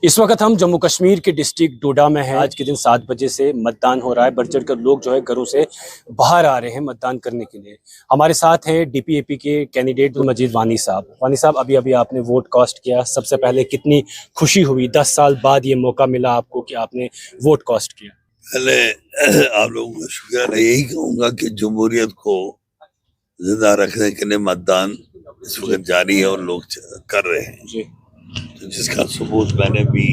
इस वक्त हम जम्मू कश्मीर के डिस्ट्रिक्ट डोडा में हैं। आज के दिन 7 बजे से मतदान हो रहा है। बढ़ चढ़कर लोग जो है घरों से बाहर आ रहे हैं मतदान करने के लिए। हमारे साथ हैं डीपीएपी के कैंडिडेट मजीद वानी साहब। वानी साहब, अभी अभी आपने वोट कास्ट किया, सबसे पहले कितनी खुशी हुई? 10 साल बाद ये मौका मिला आपको कि आपने वोट कास्ट किया। पहले आप लोगों का शुक्रिया। मैं यही कहूँगा कि जमहूरियत को जिंदा रखने के लिए मतदान इस वक्त जारी है और लोग कर रहे हैं जी। तो जिसका सबूत मैंने भी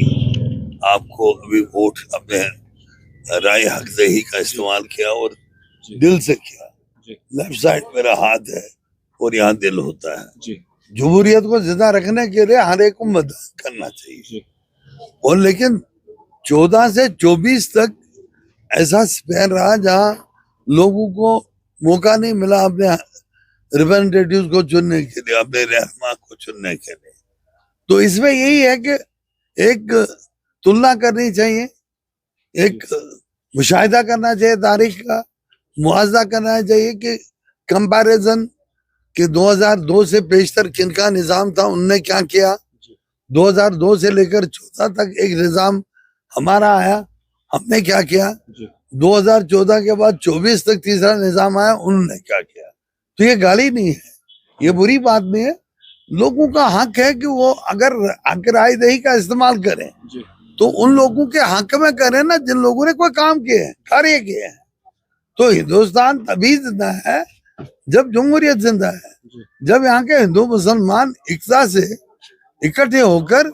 आपको अभी वोट अपने राय हक दही का इस्तेमाल किया और दिल से किया। लेफ्ट साइड मेरा हाथ है और यहाँ दिल होता है। जमहूरियत को जिंदा रखने के लिए हर एक को मतदान करना चाहिए। और लेकिन 14 से 24 तक ऐसा स्पैन रहा जहाँ लोगों को मौका नहीं मिला अपने रिप्रेजेंटेटिव्स को चुनने के लिए, अपने रहनुमा को चुनने के लिए। तो इसमें यही है कि एक तुलना करनी चाहिए, एक मुशाहिदा करना चाहिए तारीख का, मुआवजा करना चाहिए कि कंपैरिजन कि 2002 से पेशतर किनका निजाम था, उनने क्या किया। 2002 से लेकर 14 तक एक निजाम हमारा आया, हमने क्या किया। 2014 के बाद 24 तक तीसरा निजाम आया, उन्होंने क्या किया। तो ये गाली नहीं है, ये बुरी बात नहीं है। लोगों का हक है कि वो अगर हक राय दही का इस्तेमाल करें तो उन लोगों के हक में करें ना जिन लोगों ने कोई काम किए हैं, कार्य किए हैं। तो हिंदुस्तान तभी जिंदा है जब जमहूरियत जिंदा है, जब यहाँ के हिंदू मुसलमान एकता से इकट्ठे होकर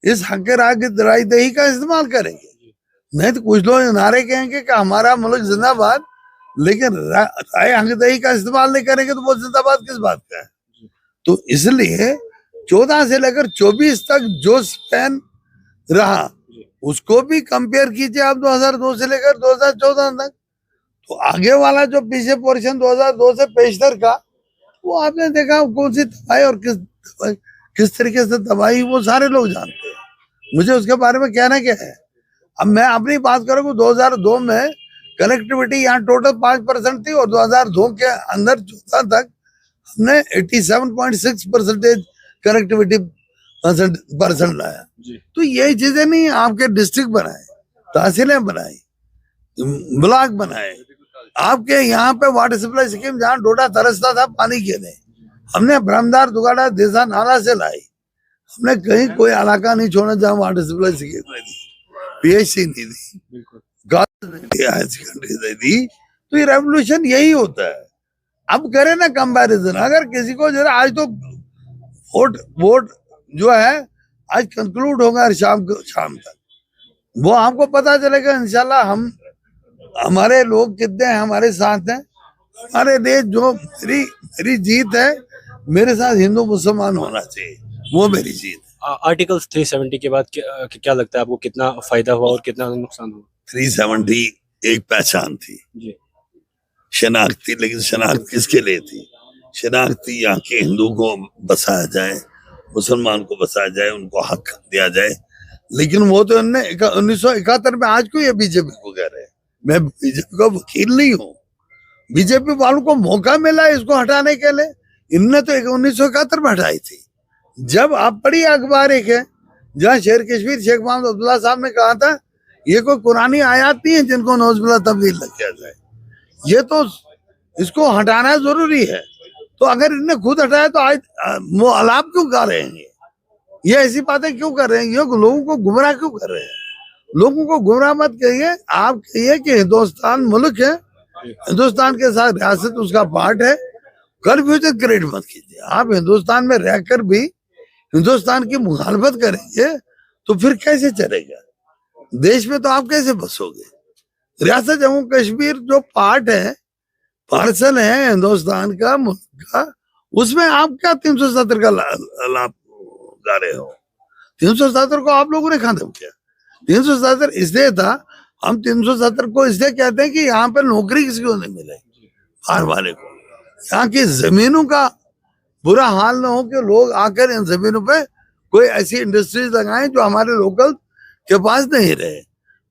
इस हक राय दही का इस्तेमाल करेंगे। नहीं तो कुछ लोग नारे कहेंगे कि हमारा मुल्क जिंदाबाद, लेकिन राय हक दही का इस्तेमाल नहीं करेंगे तो वो जिंदाबाद किस बात का है। तो इसलिए 14 से लेकर 24 तक जो स्पैन रहा उसको भी कंपेयर कीजिए आप 2002 से लेकर 2014 तक। तो आगे वाला जो पीछे पोर्शन 2002 से पेशतर का, वो आपने देखा कौन सी तबाही और किस तरीके से तबाही, वो सारे लोग जानते हैं। मुझे उसके बारे में कहना क्या है। अब मैं अपनी बात करूँ 2002 में कनेक्टिविटी यहाँ टोटल 5% थी और 2002 के अंदर 14 तक हमने 87.6% कनेक्टिविटी परसेंट लाया। तो यही चीजें नहीं, आपके डिस्ट्रिक्ट बनाए, तहसीलें बनाई, ब्लॉक बनाए, आपके यहाँ पे वाटर सप्लाई स्कीम जहाँ डोडा तरसता था पानी के लिए, हमने ब्रह्मदार दुगाड़ा देसा नाला से लाई। हमने कहीं कोई इलाका नहीं छोड़ा जहाँ वाटर सप्लाई स्कीम नहीं दी, पीएचसी नहीं दी, हायर सेकेंडरी नहीं दी। तो ये रेवोल्यूशन यही होता है। अब करें ना कंपैरिजन। अगर किसी को जरा आज तो वोट जो है आज कंक्लूड होगा शाम तक, वो हमको पता चलेगा इंशाल्लाह हमारे लोग कितने हैं हमारे साथ हैं। हमारे देश जो मेरी जीत है, मेरे साथ हिंदू मुसलमान होना चाहिए, वो मेरी जीत है। आर्टिकल 370 के बाद क्या लगता है आपको, कितना फायदा हुआ और कितना नुकसान हुआ? 370 एक पहचान थी, शनाख्त थी, लेकिन शनाख्त किसके लिए थी? शनाख्त थी यहाँ के हिंदू को बसाया जाए, मुसलमान को बसाया जाए, उनको हक दिया जाए। लेकिन वो तो 1971 में आज को ये बीजेपी को कह रहे हैं। मैं बीजेपी का वकील नहीं हूँ, बीजेपी वालों को मौका मिला इसको हटाने के लिए। इनने तो 1971 में हटाई थी। जब आप पढ़िए अखबार एक है जहाँ शेर कश्मीर शेख मोहम्मद अब्दुल्ला साहब ने कहा था ये कोई कुरानी आयात नहीं है जिनको नौजुबिल्लाह तब्दील लग किया जाए, ये तो इसको हटाना जरूरी है। तो अगर इनने खुद हटाया तो आज वो अलाप क्यों कर रहे हैं? ये ऐसी बातें क्यों कर रहे हैं? ये लोगों को गुमराह क्यों कर रहे हैं? लोगों को गुमराह मत कहिए। आप कहिए कि हिंदुस्तान मुल्क है, हिंदुस्तान के साथ रियासत उसका पार्ट है। कन्फ्यूजन क्रिएट मत कीजिए। आप हिंदुस्तान में रहकर भी हिंदुस्तान की मुखालफत करेंगे तो फिर कैसे चलेगा देश में? तो आप कैसे बसोगे? रियासत जम्मू कश्मीर जो पार्ट है, पार्सल है हिंदुस्तान का, मुल्क का, उसमें आप क्या 370 का लाभ गा रहे हो? 370 को आप लोगों ने खत्म किया। 370 इसलिए था, हम 370 को इसलिए कहते हैं कि यहाँ पे नौकरी किसी को नहीं मिले, बाहर वाले को। यहाँ की जमीनों का बुरा हाल ना हो कि लोग आकर इन जमीनों पे कोई ऐसी इंडस्ट्रीज लगाएं जो हमारे लोकल के पास नहीं रहे।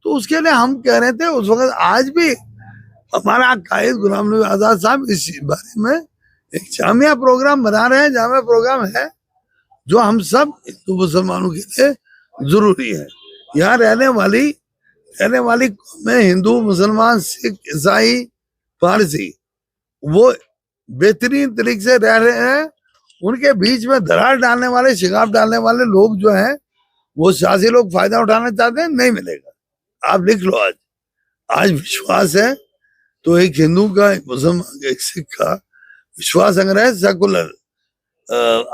तो उसके लिए हम कह रहे थे उस वक्त। आज भी हमारा कायद गुलाम नबी आजाद साहब इस बारे में एक जामिया प्रोग्राम बना रहे हैं। जामिया प्रोग्राम है जो हम सब हिंदू मुसलमानों के लिए जरूरी है। यहाँ रहने वाली में हिंदू, मुसलमान, सिख, ईसाई, पारसी, वो बेहतरीन तरीके से रह रहे हैं। उनके बीच में दरार डालने वाले, शिकाफ डालने वाले लोग जो हैं, वो सियासी लोग फायदा उठाना चाहते हैं, नहीं मिलेगा। आप लिख लो, आज विश्वास है तो एक हिंदू का, एक मुसलमान का, एक सिख का विश्वास अगर है सेकुलर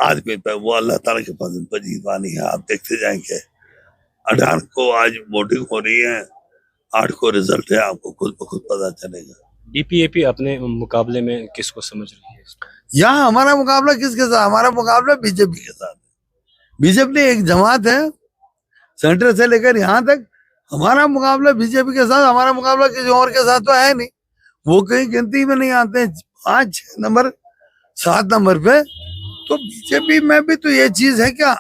आदमी पे, वो अल्लाह ताला के फजल पर जीतवानी है। आप देखते जाएंगे 18 को आज वोटिंग हो रही है, 8 को रिजल्ट है, आपको खुद ब खुद पता चलेगा। डीपीएपी अपने मुकाबले में किसको समझ रही है? यहाँ हमारा मुकाबला किसके साथ? हमारा मुकाबला बीजेपी के साथ। बीजेपी एक जमात है, सेंटर से लेकर यहाँ तक हमारा मुकाबला बीजेपी के साथ। हमारा मुकाबला किसी और के साथ तो है नहीं, वो कहीं गिनती में नहीं आते हैं। 5, 6 नंबर, 7 नंबर पे। तो बीजेपी में भी तो ये चीज है क्या,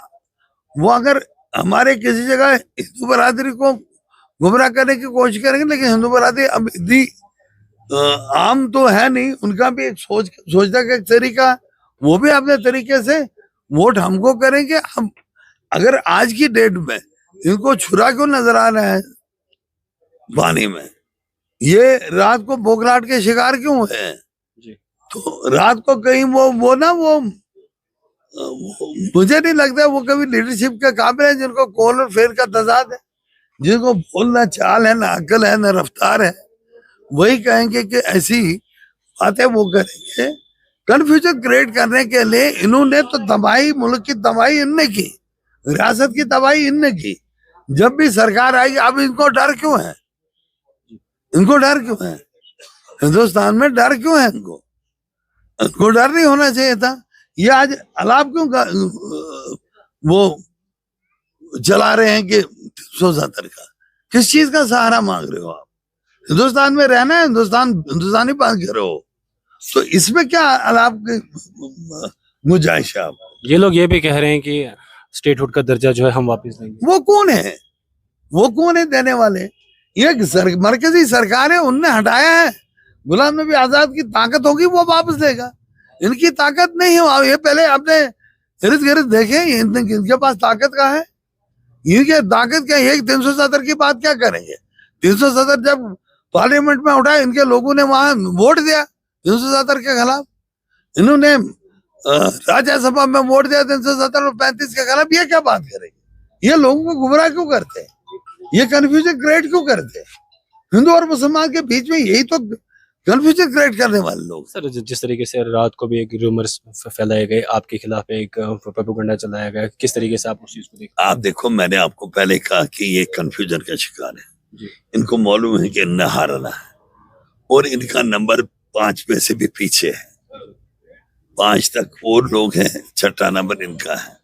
वो अगर हमारे किसी जगह हिंदू बरादरी को गुमराह करने की कोशिश करेंगे, लेकिन हिंदू बरादरी अब इतनी आम तो है नहीं, उनका भी एक सोचने का एक तरीका, वो भी अपने तरीके से वोट हमको करेंगे। हम अगर आज की डेट में इनको छुरा क्यों नजर आ रहा है पानी में, ये रात को बोखलाहट के शिकार क्यों हुए हैं? तो रात को कहीं वो मुझे नहीं लगता वो कभी लीडरशिप के काबिल है, जिनको कॉल और फेर का तजाद है, जिनको बोलना चाल है, ना अकल है, ना रफ्तार है, वही कहेंगे कि ऐसी बातें वो करेंगे। कंफ्यूजन क्रिएट करने के लिए इन्होंने तो तबाही, मुल्क की तबाही इनने की, रियासत की तबाही इनने की। जब भी सरकार आएगी, अब इनको डर क्यों है? इनको डर क्यों है? हिंदुस्तान में डर क्यों है इनको डर नहीं होना चाहिए था। ये आज अलाप क्यों वो चला रहे हैं कि 370 का, किस चीज का सहारा मांग रहे हो आप? हिंदुस्तान में रहना है, हिंदुस्तानी बात कर रहे हो, तो इसमें क्या अलाप गुंजाइश है आप? ये लोग ये भी कह रहे हैं कि स्टेटहुड का दर्जा जो है हम वापस लेंगे। वो कौन है? वो कौन है देने वाले? ये मरकजी सरकार है, उनने हटाया है। गुलाम नबी आजाद की ताकत होगी, वो वापस लेगा। इनकी ताकत नहीं है। ये पहले आपने इर्द गिर्द देखे, इनके पास ताकत का है? इनके ताकत क्या है? 370 की बात क्या करेंगे? 370 जब पार्लियामेंट में उठाया, इनके लोगों ने वहां वोट दिया 370 के खिलाफ। इन्होंने राज्यसभा में वोट दिया 370 और 35 के खिलाफ। ये क्या बात करेंगे? ये लोगों को गुमराह क्यों करते हैं? ये कंफ्यूजन क्रिएट क्यों करते हैं? हिंदू और मुसलमान के बीच में यही तो कंफ्यूजन क्रिएट करने वाले लोग। सर, जिस तरीके से रात को भी एक रूमर्स फैलाए गए, आपके खिलाफ एक प्रोपेगेंडा चलाया गया, किस तरीके से आप उस चीज को देखते? आप देखो, मैंने आपको पहले कहा कि ये कंफ्यूजन का शिकार है। इनको मालूम है कि इन्हें हारना है, और इनका नंबर 5 में से भी पीछे है। 5 तक और लोग हैं, 6ठा नंबर इनका है।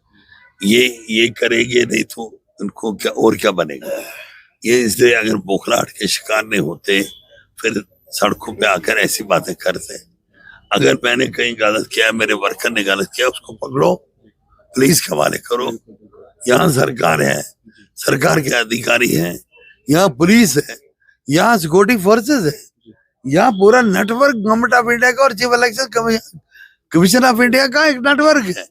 ये करेंगे नहीं तो इनको क्या और क्या बनेगा? ये इसलिए अगर बोखलाहट के शिकार नहीं होते, फिर सड़कों पे आकर ऐसी बातें करते। अगर मैंने कहीं गलत किया, मेरे वर्कर ने गलत किया, उसको पकड़ो, पुलिस के हवाले करो। यहाँ सरकार है, सरकार के अधिकारी हैं, यहाँ पुलिस है, यहाँ सिक्योरिटी फोर्सेस है, यहाँ पूरा नेटवर्क गवर्नमेंट ऑफ इंडिया का और chief election commission of India का एक नेटवर्क है।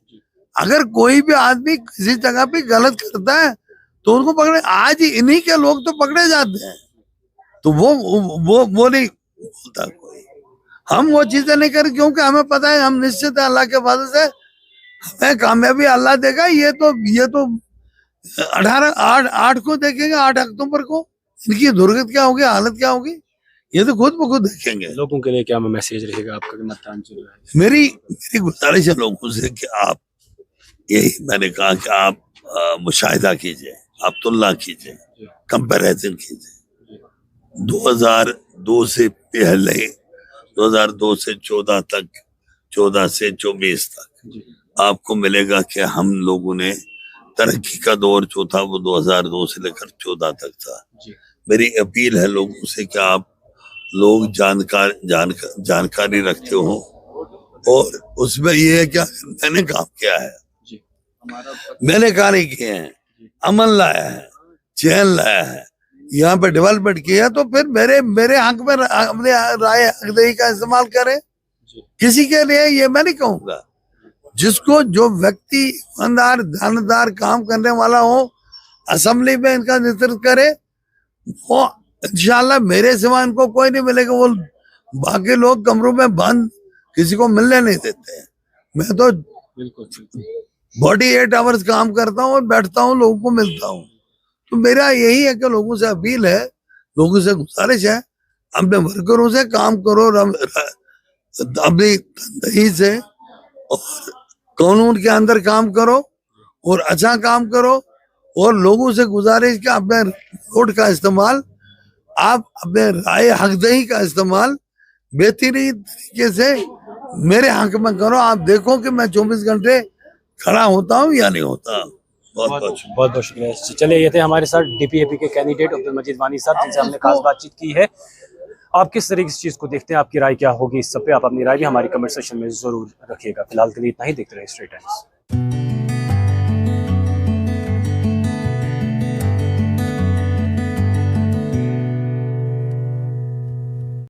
अगर कोई भी आदमी किसी जगह पे गलत करता है तो उनको पकड़े। आज इन्हीं के लोग तो पकड़े जाते हैं, तो वो नहीं बोलता कोई। हम वो चीजें नहीं करें, क्योंकि हमें पता है हम निश्चित है अल्लाह के फजल से हमें कामयाबी अल्लाह देगा। ये तो 8 को देखेंगे, 8 अक्टूबर को इनकी दुर्गत क्या होगी, हालत क्या होगी, ये तो खुद ब खुद देखेंगे। लोगों के लिए क्या मैसेज रहेगा आपका कि मतदान चल रहा है? मेरी गुजारिश है लोगों से कि आप, यही मैंने कहा कि आप मुशाहिदा कीजिए, आप तुलना कीजिए, कंपैरिजन कीजिए। 2002 से पहले, 2002 से 14 तक, 14 से 24 तक आपको मिलेगा कि हम लोगों ने तरक्की का दौर जो था वो 2002 से लेकर 14 तक था। मेरी अपील है लोगों से कि आप लोग जानकारी रखते हो, और उसमें ये है क्या मैंने काम किया है, मैंने कार्य किए हैं, अमन लाया है, चैन लाया है, यहाँ पे डेवलपमेंट किया, तो फिर मेरे हक में अपने राय हकदही का इस्तेमाल करें। किसी के लिए ये मैं नहीं कहूंगा, जिसको जो व्यक्ति ईमानदार ध्यानदार काम करने वाला हो असेंबली में इनका नेतृत्व करे, वो इंशाल्लाह मेरे सिवा इनको कोई नहीं मिलेगा। वो बाकी लोग कमरों में बंद किसी को मिलने नहीं देते हैं। मैं तो बिल्कुल 48 आवर्स काम करता हूँ और बैठता हूँ, लोगों को मिलता हूँ। तो मेरा यही है कि लोगों से अपील है, लोगों से गुजारिश है, अपने वर्करों से काम करो अपनी तनदेही से और कानून के अंदर काम करो और अच्छा काम करो। और लोगों से गुजारिश कि अपने वोट का इस्तेमाल, आप अपने राय हकदही का इस्तेमाल बेहतरीन तरीके से मेरे हक में करो। आप देखो कि मैं 24 घंटे खड़ा होता हूँ या नहीं होता। बहुत बहुत शुक्रिया। चलिए, ये थे हमारे साथ डीपीएपी के कैंडिडेट अब्दुल मजीद वानी साहब, जिनसे हमने खास बातचीत की है। आप किस तरीके से चीज़ को देखते हैं, आपकी राय क्या होगी इस सब पे? आप अपनी राय भी हमारी कमेंट सेक्शन में जरूर रखिएगा। फिलहाल के लिए इतना ही। देखते रहिए स्ट्रेट टाइम्स।